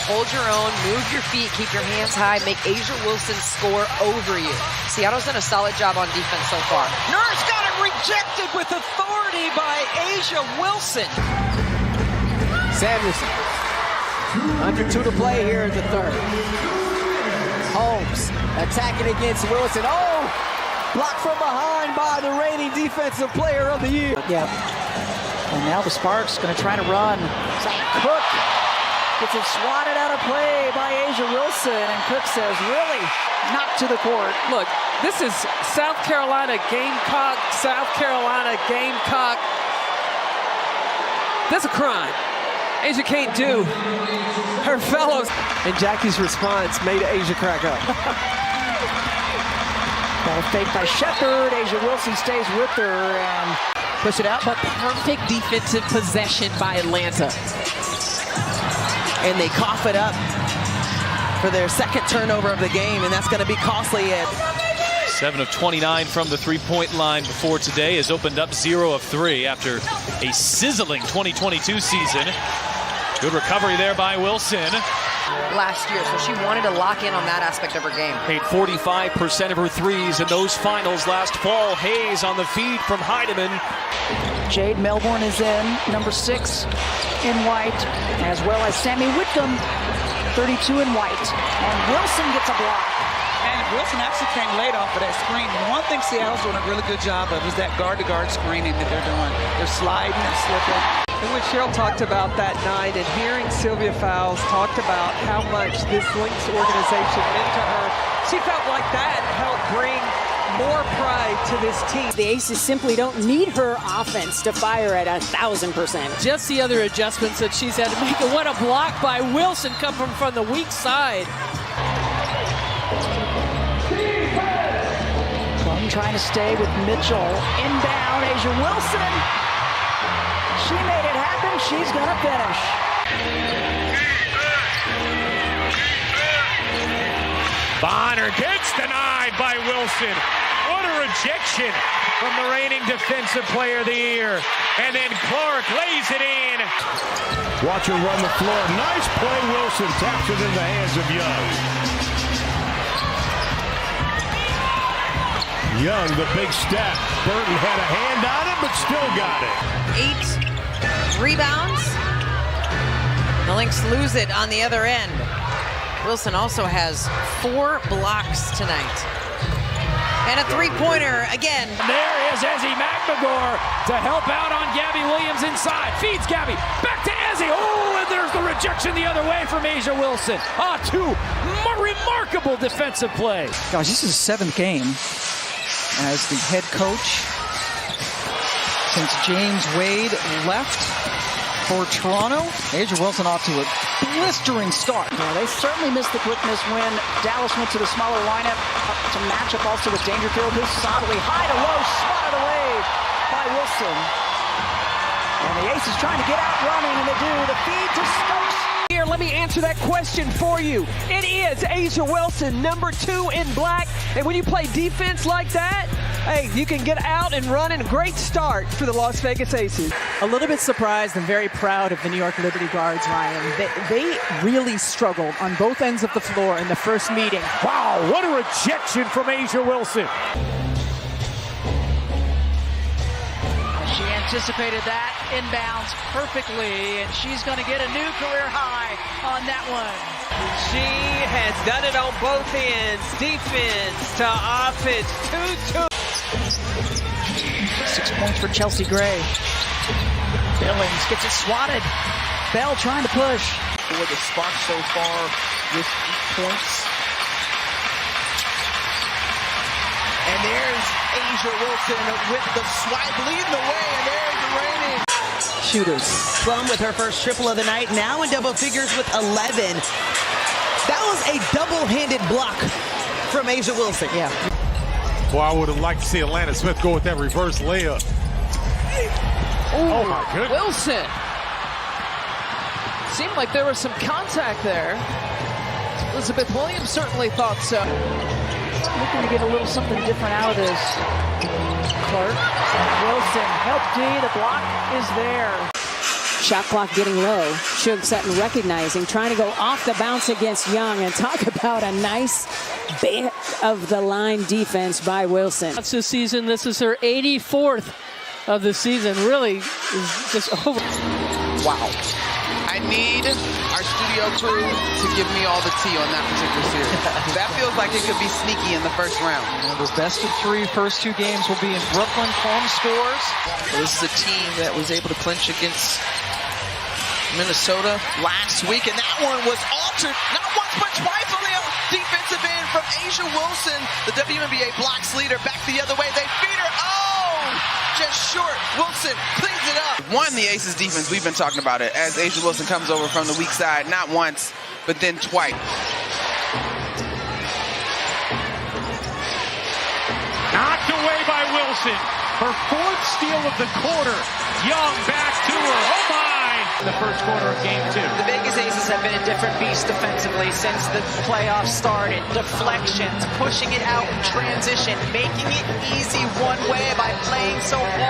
Hold your own, move your feet, keep your hands high, make A'ja Wilson score over you. Seattle's done a solid job on defense so far. Nurse got it rejected with authority by A'ja Wilson. Samuelson. Under 2 to play here in the third. Holmes attacking against Wilson. Oh! Blocked from behind by the reigning defensive player of the year. Yep. And now the Sparks going to try to run. Cook gets it swatted out of play by A'ja Wilson. And Cook says, really? Not to the court. Look, this is South Carolina Gamecock, South Carolina Gamecock. That's a crime. A'ja can't do her fellows. And Jackie's response made A'ja crack up. Ball fake by Shepherd. A'ja Wilson stays with her and push it out. But perfect defensive possession by Atlanta. And they cough it up for their second turnover of the game, and that's going to be costly. 7 of 29 from the three-point line before today has opened up 0 of 3 after a sizzling 2022 season. Good recovery there by Wilson. Last year, so she wanted to lock in on that aspect of her game. Made 45% of her threes in those finals last fall. Hayes on the feed from Heidemann. Jade Melbourne is in, number 6 in white, as well as Sammy Whitcomb, 32 in white. And Wilson gets a block. And Wilson actually came late off of that screen. One thing Seattle's doing a really good job of is that guard-to-guard screening that they're doing. They're sliding and slipping. And when Cheryl talked about that night and hearing Sylvia Fowles talked about how much this Lynx organization meant to her, she felt like that helped bring more pride to this team. The Aces simply don't need her offense to fire at 1,000%. Just the other adjustments that she's had to make. And what a block by Wilson come from the weak side. Plum trying to stay with Mitchell. Inbound, A'ja Wilson. She made it happen. She's going to finish. Bonner gets denied by Wilson. What a rejection from the reigning Defensive Player of the Year. And then Clark lays it in. Watch her run the floor. Nice play, Wilson. Taps it in the hands of Young. Young, the big step. Burton had a hand on it, but still got it. 8 rebounds. The Lynx lose it on the other end. Wilson also has 4 blocks tonight. And a three-pointer again. There is Ezzie McMagor to help out on Gabby Williams inside. Feeds Gabby. Back to Ezzie. Oh, and there's the rejection the other way from A'ja Wilson. 2 remarkable defensive plays. Gosh, this is the 7th game as the head coach since James Wade left for Toronto. A'ja Wilson off to a blistering start. Now, they certainly missed the quickness when Dallas went to the smaller lineup to match up also with Dangerfield, who's solidly high to low, swatted away by Wilson. And the Aces trying to get out running, and they do. The feed to Stokes. Here, let me answer that question for you. It is A'ja Wilson, number 2 in black. And when you play defense like that, hey, you can get out and run, and great start for the Las Vegas Aces. A little bit surprised and very proud of the New York Liberty guards, Ryan. They really struggled on both ends of the floor in the first meeting. Wow, what a rejection from A'ja Wilson. She anticipated that, inbounds perfectly, and she's going to get a new career high on that one. She has done it on both ends, defense to offense, 2-2. 6 points for Chelsea Gray. Billings gets it swatted. Bell trying to push. For the Sparks so far with 8 points. And there's A'ja Wilson with the swipe leading the way, and there's the reigning shooters. Plum with her first triple of the night, now in double figures with 11. That was a double-handed block from A'ja Wilson. Yeah. Well, I would have liked to see Atlanta Smith go with that reverse layup. Oh my goodness. Wilson. Seemed like there was some contact there. Elizabeth Williams certainly thought so. Looking to get a little something different out of this. Clark. Wilson, help D, the block is there. Shot clock getting low. Shug Sutton recognizing, trying to go off the bounce against Young, and talk about a nice bit of the line defense by Wilson. That's this season. This is her 84th of the season. Really is just over. Wow. I need our studio crew to give me all the tea on that particular series. That feels like it could be sneaky in the first round. The best of 3 first 2 games will be in Brooklyn. Home scores. Well, this is a team that was able to clinch against Minnesota last week, and that one was altered not once but twice on the defensive end from Asia Wilson, the WNBA blocks leader. Back the other way, they feed her. Oh, just short. Wilson cleans it up. One, the Aces defense, we've been talking about it, as Asia Wilson comes over from the weak side, not once, but then twice. Knocked away by Wilson. Her 4th steal of the quarter. Young back to her. Oh my! In the first quarter of game 2. The Vegas Aces have been a different beast defensively since the playoffs started. Deflections, pushing it out in transition, making it easy one way by playing so hard.